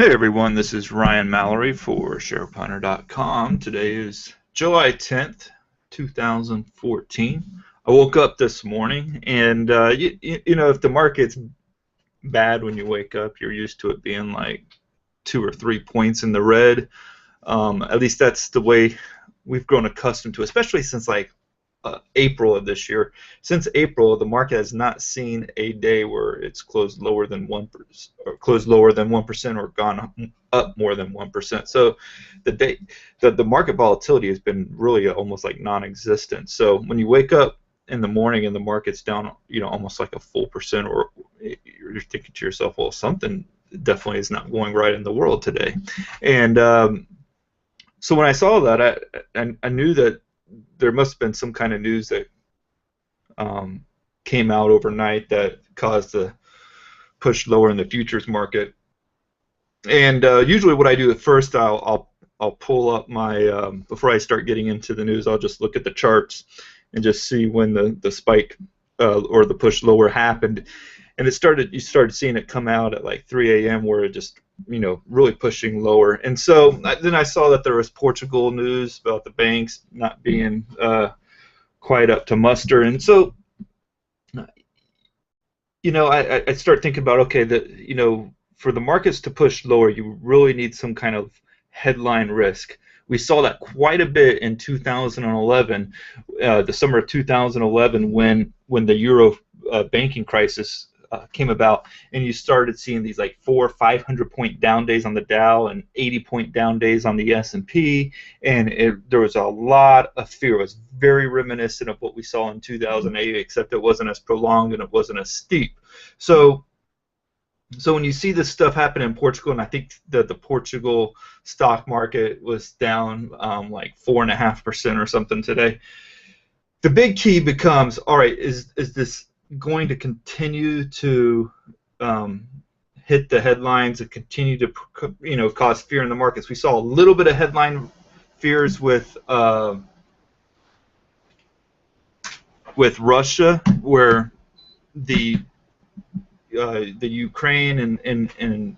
Hey everyone, this is Ryan Mallory for SharePunter.com. Today is July 10th, 2014. I woke up this morning and if the market's bad when you wake up, you're used to it being like 2 or 3 points in the red. At least that's the way we've grown accustomed to, especially since like April of this year. Since April, the market has not seen a day where it's closed lower than 1%, or closed lower than 1%, or gone up more than 1%. So the market volatility has been really almost like non-existent. So when you wake up in the morning and the market's down, almost like a full percent, or you're thinking to yourself, well, something definitely is not going right in the world today. And so when I saw that, I knew that there must have been some kind of news that came out overnight that caused the push lower in the futures market. And usually what I do at first, I'll pull up my before I start getting into the news, I'll just look at the charts and just see when the spike or the push lower happened. And you started seeing it come out at like 3 a.m. where it just really pushing lower. And so then I saw that there was Portugal news about the banks not being quite up to muster. And so I start thinking about, okay, that for the markets to push lower, you really need some kind of headline risk. We saw that quite a bit in 2011, the summer of 2011, when the euro banking crisis came about, and you started seeing these like 400 or 500 point down days on the Dow and 80 point down days on the S&P, and there was a lot of fear. It was very reminiscent of what we saw in 2008, except it wasn't as prolonged and it wasn't as steep. So when you see this stuff happen in Portugal, and I think that the Portugal stock market was down like 4.5% or something today, the big key becomes, all right, is this going to continue to hit the headlines and continue to cause fear in the markets? We saw a little bit of headline fears with Russia, where the Ukraine and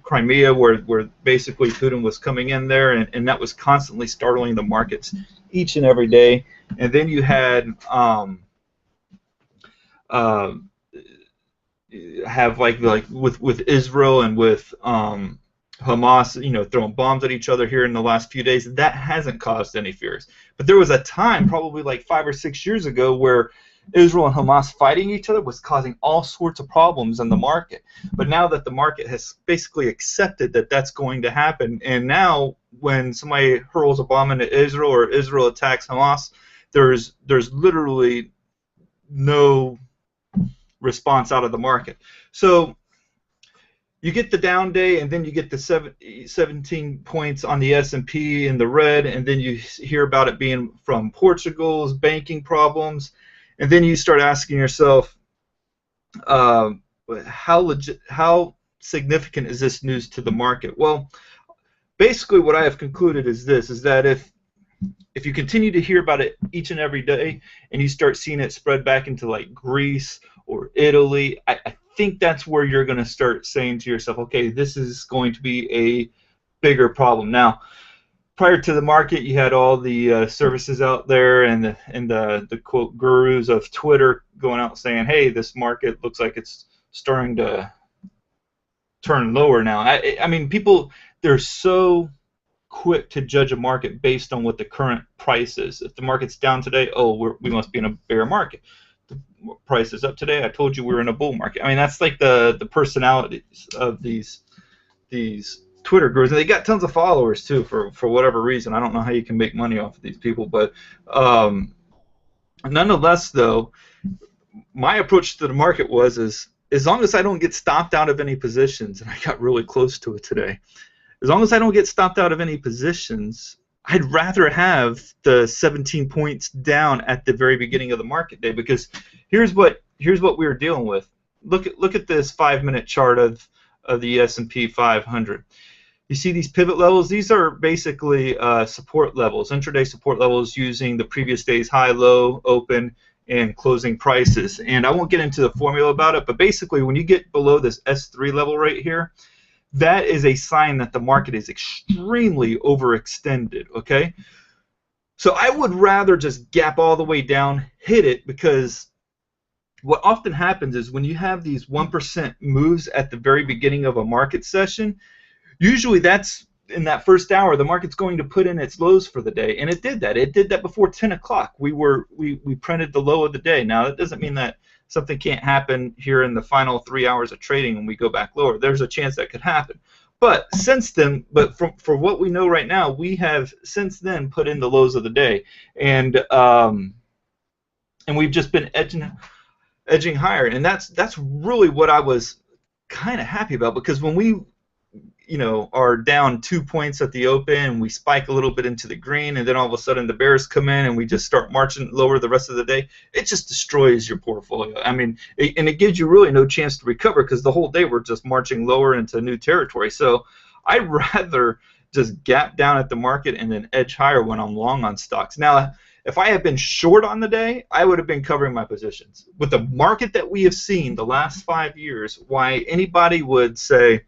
Crimea, where basically Putin was coming in there, and that was constantly startling the markets each and every day. And then you had have like with Israel and with Hamas, throwing bombs at each other here in the last few days. That hasn't caused any fears. But there was a time, probably like 5 or 6 years ago, where Israel and Hamas fighting each other was causing all sorts of problems in the market. But now that the market has basically accepted that that's going to happen, and now when somebody hurls a bomb into Israel or Israel attacks Hamas, there's literally no response out of the market. So you get the down day, and then you get the 17 points on the S&P in the red, and then you hear about it being from Portugal's banking problems, and then you start asking yourself, how significant is this news to the market? Well, basically what I have concluded is this, is that if you continue to hear about it each and every day, and you start seeing it spread back into like Greece or Italy, I think that's where you're going to start saying to yourself, okay, this is going to be a bigger problem. Now, prior to the market, you had all the services out there and the quote gurus of Twitter going out saying, hey, this market looks like it's starting to turn lower now. I mean, people, they're so quick to judge a market based on what the current price is. If the market's down today, oh, we must be in a bear market. The price is up today, I told you we're in a bull market. I mean, that's like the personalities of these Twitter gurus, and they got tons of followers too for whatever reason. I don't know how you can make money off of these people, but nonetheless, though, my approach to the market was as long as I don't get stopped out of any positions, and I got really close to it today. As long as I don't get stopped out of any positions, I'd rather have the 17 points down at the very beginning of the market day, because here's what we were dealing with. Look at this 5-minute chart of the S&P 500. You see these pivot levels? These are basically support levels, intraday support levels using the previous day's high, low, open, and closing prices. And I won't get into the formula about it, but basically when you get below this S3 level right here, that is a sign that the market is extremely overextended, okay? So I would rather just gap all the way down, hit it, because what often happens is when you have these 1% moves at the very beginning of a market session, usually that's in that first hour the market's going to put in its lows for the day, and it did that. It did that before 10 o'clock. We printed the low of the day. Now that doesn't mean that something can't happen here in the final 3 hours of trading when we go back lower. There's a chance that could happen. But since then, for what we know right now, we have since then put in the lows of the day, and we've just been edging higher, and that's really what I was kind of happy about, because when we are down 2 points at the open, we spike a little bit into the green, and then all of a sudden the bears come in and we just start marching lower the rest of the day, it just destroys your portfolio. I mean, and it gives you really no chance to recover, because the whole day we're just marching lower into new territory. So I'd rather just gap down at the market and then edge higher when I'm long on stocks. Now, if I had been short on the day, I would have been covering my positions. With the market that we have seen the last 5 years, why anybody would say,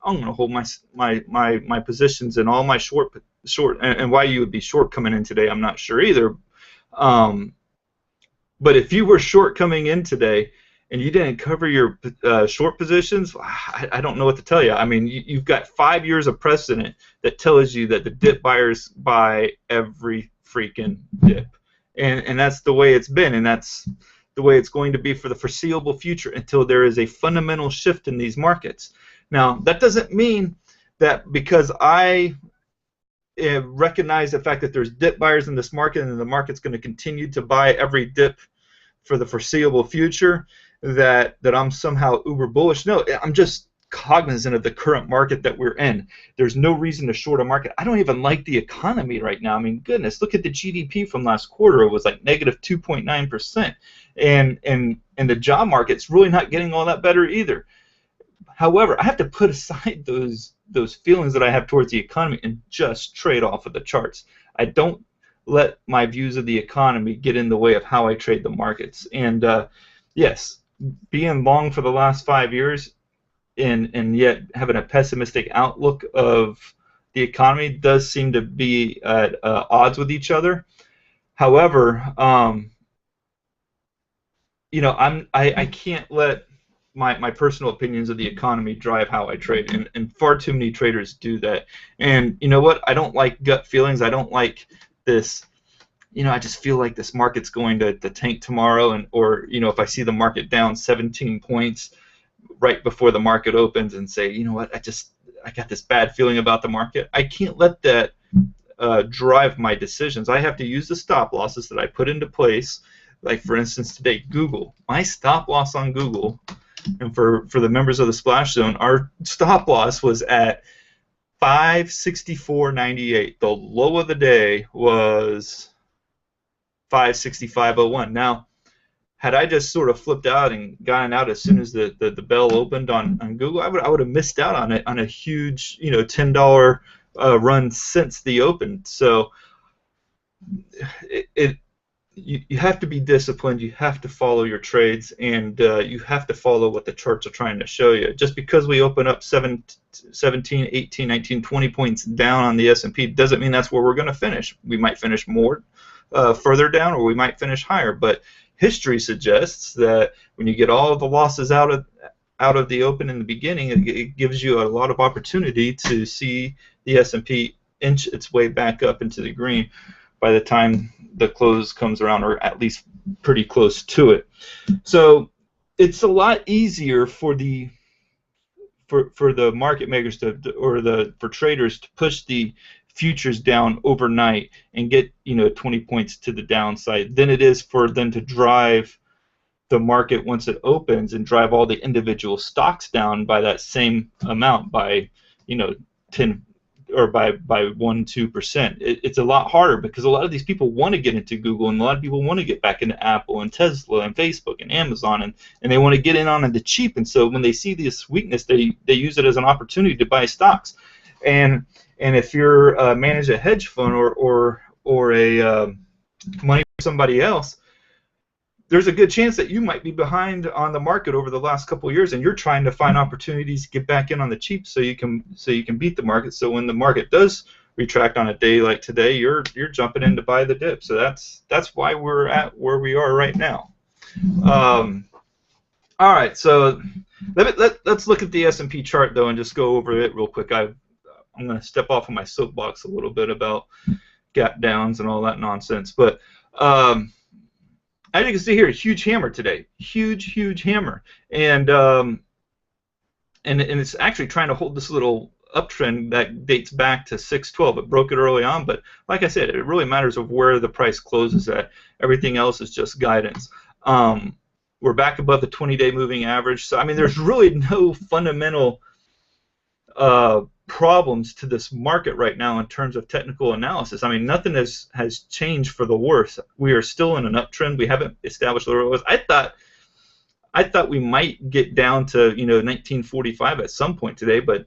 I'm going to hold my positions in all my short, and why you would be short coming in today, I'm not sure either. But if you were short coming in today and you didn't cover your short positions, I don't know what to tell you. I mean, you've got 5 years of precedent that tells you that the dip buyers buy every freaking dip, and that's the way it's been, and that's the way it's going to be for the foreseeable future until there is a fundamental shift in these markets. Now, that doesn't mean that because I recognize the fact that there's dip buyers in this market and the market's going to continue to buy every dip for the foreseeable future, that I'm somehow uber bullish. No, I'm just cognizant of the current market that we're in. There's no reason to short a market. I don't even like the economy right now. I mean, goodness, look at the GDP from last quarter. It was like negative 2.9%. And the job market's really not getting all that better either. However, I have to put aside those feelings that I have towards the economy and just trade off of the charts. I don't let my views of the economy get in the way of how I trade the markets. And yes, being long for the last 5 years and yet having a pessimistic outlook of the economy does seem to be at odds with each other. However, I can't let my personal opinions of the economy drive how I trade, and far too many traders do that. And you know what? I don't like gut feelings. I don't like this. I just feel like this market's going to tank tomorrow, or if I see the market down 17 points right before the market opens and say, you know what? I got this bad feeling about the market. I can't let that drive my decisions. I have to use the stop losses that I put into place. Like for instance today, Google. My stop loss on Google. And for the members of the Splash Zone, our stop loss was at 564.98. The low of the day was 565.01. Now, had I just sort of flipped out and gotten out as soon as the bell opened on Google, I would have missed out on it, on a huge $10 run since the open. So you have to be disciplined. You have to follow your trades, and you have to follow what the charts are trying to show you. Just because we open up 17, 18, 19, 20 points down on the S&P doesn't mean that's where we're going to finish. We might finish more further down, or we might finish higher. But history suggests that when you get all of the losses out of the open in the beginning, it gives you a lot of opportunity to see the S&P inch its way back up into the green by the time the close comes around, or at least pretty close to it. So it's a lot easier for the market makers for traders to push the futures down overnight and get 20 points to the downside than it is for them to drive the market once it opens and drive all the individual stocks down by that same amount, by 10 or by 1-2%. It's a lot harder because a lot of these people want to get into Google, and a lot of people want to get back into Apple and Tesla and Facebook and Amazon, and they want to get in on the cheap. And so when they see this weakness, they use it as an opportunity to buy stocks. And if you're manage a hedge fund or a money for somebody else, there's a good chance that you might be behind on the market over the last couple of years, and you're trying to find opportunities to get back in on the cheap so you can beat the market. So when the market does retract on a day like today, you're jumping in to buy the dip. So that's why we're at where we are right now. All right, so let's look at the S&P chart though and just go over it real quick. I'm going to step off of my soapbox a little bit about gap downs and all that nonsense, but as you can see here, huge hammer today, huge hammer, and it's actually trying to hold this little uptrend that dates back to 612. It broke it early on, but like I said, it really matters of where the price closes at. Everything else is just guidance. We're back above the 20-day moving average, so I mean, there's really no fundamental problems to this market right now in terms of technical analysis. I mean, nothing has changed for the worse. We are still in an uptrend. We haven't established the lowest. I thought we might get down to 1945 at some point today, but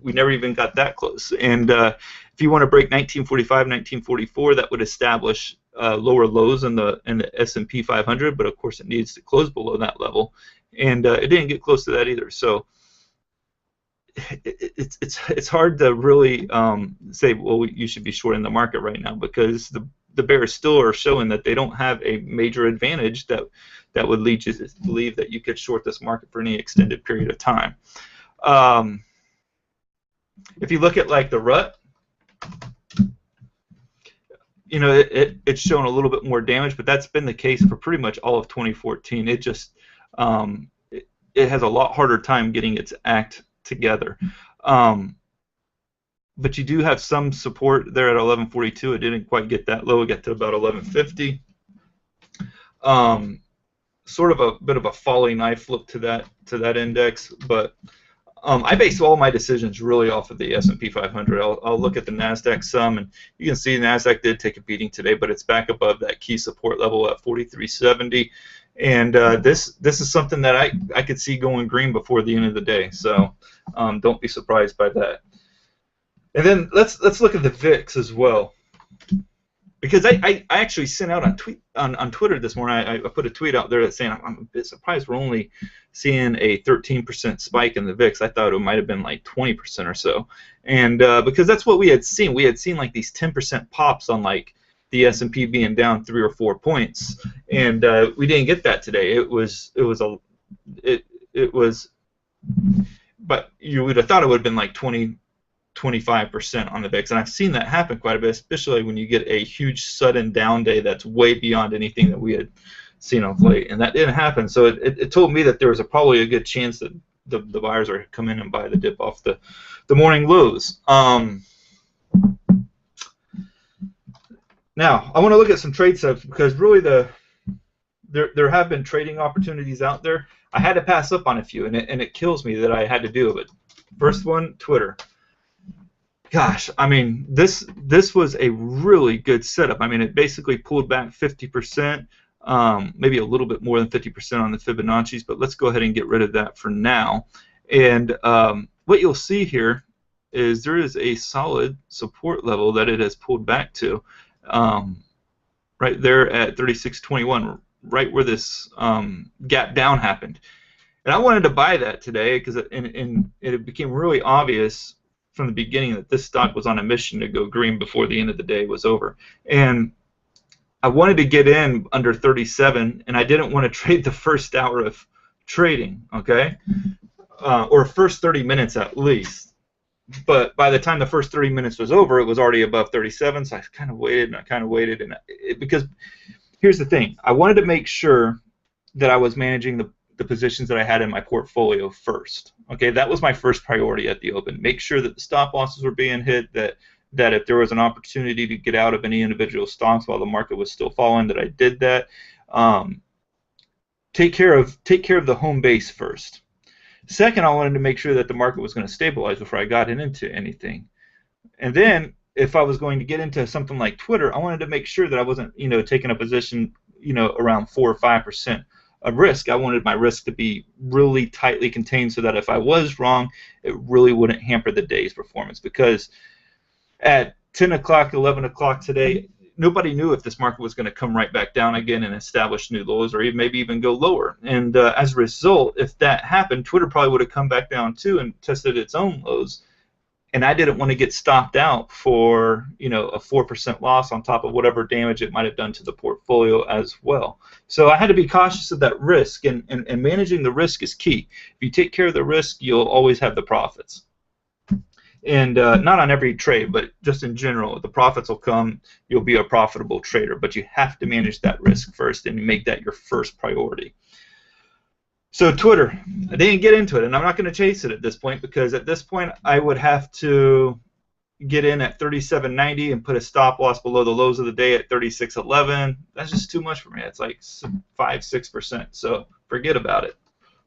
we never even got that close. And if you want to break 1945, 1944, that would establish lower lows in the S&P 500, but of course it needs to close below that level, and it didn't get close to that either. So it's hard to really say, well, you should be short in the market right now, because the bears still are showing that they don't have a major advantage that would lead you to believe that you could short this market for any extended period of time. If you look at like the RUT, it's shown a little bit more damage, but that's been the case for pretty much all of 2014. It just it has a lot harder time getting its act together. But you do have some support there at 1142. It didn't quite get that low. It got to about 1150. Sort of a bit of a falling knife look to that index, but I base all my decisions really off of the S&P 500. I'll look at the NASDAQ some, and you can see NASDAQ did take a beating today, but it's back above that key support level at 4370. And this is something that I could see going green before the end of the day. So don't be surprised by that. And then let's look at the VIX as well, because I actually sent out on Twitter this morning. I put a tweet out there that's saying I'm a bit surprised we're only seeing a 13% spike in the VIX. I thought it might have been like 20% or so, and because that's what we had seen. We had seen like these 10% pops on like the S&P being down 3 or 4 points, and we didn't get that today. It was, but you would have thought it would have been like 25% on the VIX, and I've seen that happen quite a bit, especially when you get a huge sudden down day that's way beyond anything that we had seen of late, and that didn't happen. So it told me that there was probably a good chance that the buyers are come in and buy the dip off the morning lows. Now I want to look at some trade stuff, because really there have been trading opportunities out there. I had to pass up on a few, and it kills me that I had to do it. First one, Twitter. Gosh, I mean, this was a really good setup. I mean, it basically pulled back 50%, maybe a little bit more than 50% on the Fibonacci's, but let's go ahead and get rid of that for now. And what you'll see here is there is a solid support level that it has pulled back to, right there at 36.21, right where this gap down happened. And I wanted to buy that today because it became really obvious from the beginning that this stock was on a mission to go green before the end of the day was over. And I wanted to get in under 37, and I didn't want to trade the first hour of trading, okay? Or first 30 minutes at least. But by the time the first 30 minutes was over, it was already above 37, so I kind of waited, and because here's the thing. I wanted to make sure that I was managing the positions that I had in my portfolio first. Okay, that was my first priority at the open. Make sure that the stop losses were being hit, that if there was an opportunity to get out of any individual stocks while the market was still falling, that I did that. Take care of the home base first. Second, I wanted to make sure that the market was going to stabilize before I got into anything. And then, if I was going to get into something like Twitter, I wanted to make sure that I wasn't, taking a position, around 4 or 5% of risk. I wanted my risk to be really tightly contained so that if I was wrong, it really wouldn't hamper the day's performance. Because at 10 o'clock, 11 o'clock today, nobody knew if this market was going to come right back down again and establish new lows, or even maybe even go lower. And as a result, if that happened, Twitter probably would have come back down too and tested its own lows. And I didn't want to get stopped out for, a 4% loss on top of whatever damage it might have done to the portfolio as well. So I had to be cautious of that risk, and managing the risk is key. If you take care of the risk, you'll always have the profits. And not on every trade, but just in general, the profits will come. You'll be a profitable trader, but you have to manage that risk first and make that your first priority. So Twitter, I didn't get into it, and I'm not going to chase it at this point, because at this point I would have to get in at 37.90 and put a stop loss below the lows of the day at 36.11. That's just too much for me. It's like 5-6%. So forget about it.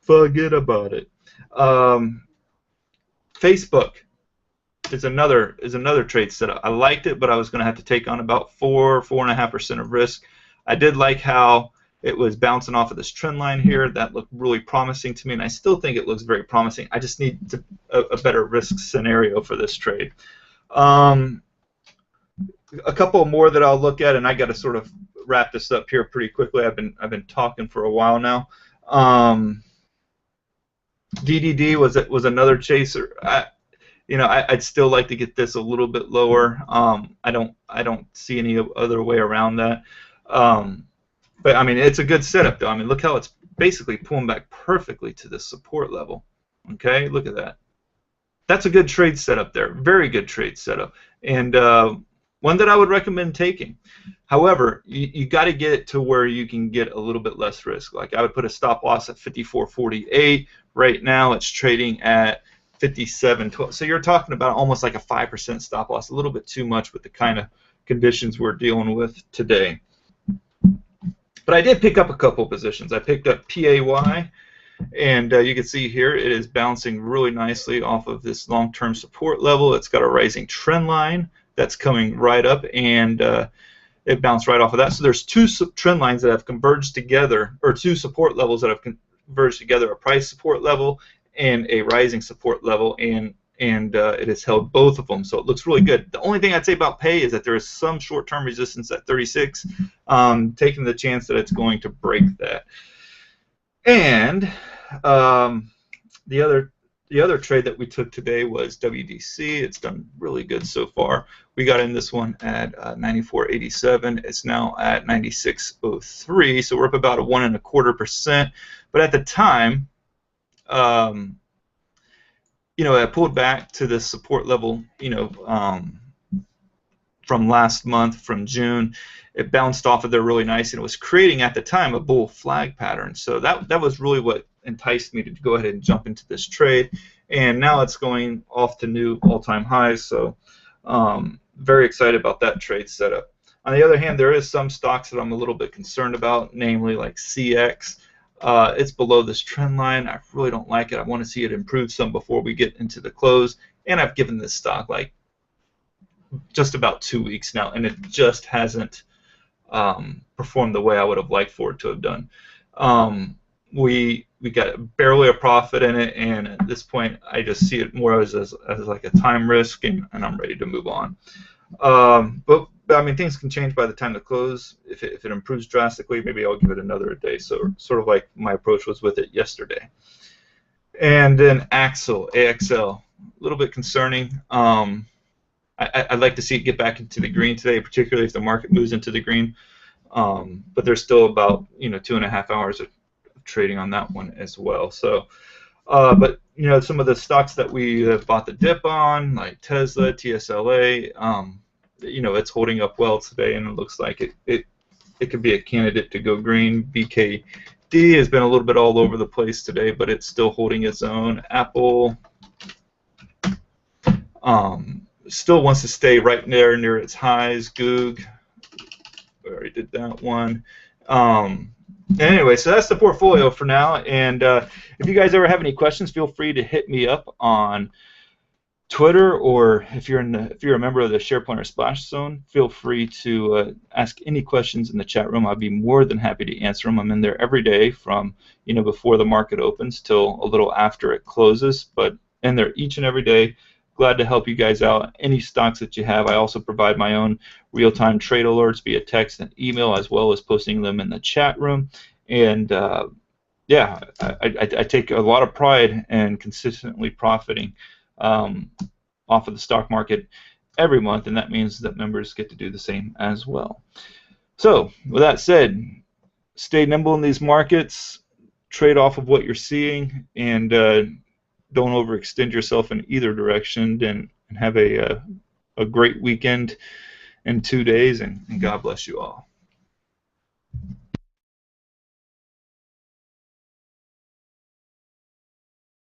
Forget about it. Facebook is another trade setup. I liked it, but I was going to have to take on about 4.5% of risk. I did like how it was bouncing off of this trend line here. That looked really promising to me, and I still think it looks very promising. I just need a better risk scenario for this trade. A couple more that I'll look at, and I got to sort of wrap this up here pretty quickly. I've been talking for a while now. DDD was another chaser. I'd still like to get this a little bit lower. I don't see any other way around that. But I mean, it's a good setup, though. I mean, look how it's basically pulling back perfectly to the support level. Okay, look at that. That's a good trade setup there. Very good trade setup, and one that I would recommend taking. However, you got to get it to where you can get a little bit less risk. Like I would put a stop loss at 54.48. Right now, it's trading at 57.12. So you're talking about almost like a 5% stop loss. A little bit too much with the kind of conditions we're dealing with today. But I did pick up a couple positions. I picked up PAY, and you can see here it is bouncing really nicely off of this long-term support level. It's got a rising trend line that's coming right up, and it bounced right off of that. So there's two trend lines that have converged together, or two support levels that have converged together, a price support level and a rising support level, and it has held both of them, so it looks really good. The only thing I'd say about Pay is that there is some short-term resistance at 36, taking the chance that it's going to break that. And the other trade that we took today was WDC. It's done really good so far. We got in this one at 94.87. It's now at 96.03, so we're up about a 1.25%. But at the time, I pulled back to the support level, from last month, from June. It bounced off of there really nice, and it was creating at the time a bull flag pattern. So that was really what enticed me to go ahead and jump into this trade. And now it's going off to new all-time highs. So very excited about that trade setup. On the other hand, there is some stocks that I'm a little bit concerned about, namely like CX. It's below this trend line. I really don't like it. I want to see it improve some before we get into the close. And I've given this stock like just about 2 weeks now, and it just hasn't performed the way I would have liked for it to have done. We got barely a profit in it, and at this point, I just see it more as like a time risk, and I'm ready to move on. But I mean, things can change by the time to close. If it improves drastically, maybe I'll give it another day. So sort of like my approach was with it yesterday. And then AXL, a little bit concerning. I'd like to see it get back into the green today, particularly if the market moves into the green. But there's still about 2.5 hours of trading on that one as well. So, but some of the stocks that we have bought the dip on, like Tesla, TSLA. It's holding up well today, and it looks like it could be a candidate to go green. BKD has been a little bit all over the place today, but it's still holding its own. Apple still wants to stay right there near its highs. Goog, we already did that one. Anyway, so that's the portfolio for now. And if you guys ever have any questions, feel free to hit me up on Twitter, or if you're a member of the SharePoint or Splash Zone, feel free to ask any questions in the chat room. I'd be more than happy to answer them. I'm in there every day from before the market opens till a little after it closes, but in there each and every day, glad to help you guys out. Any stocks that you have, I also provide my own real-time trade alerts via text and email, as well as posting them in the chat room. And yeah, I take a lot of pride in consistently profiting off of the stock market every month, and that means that members get to do the same as well. So, with that said, stay nimble in these markets, trade off of what you're seeing, and don't overextend yourself in either direction, and have a great weekend in 2 days, and God bless you all.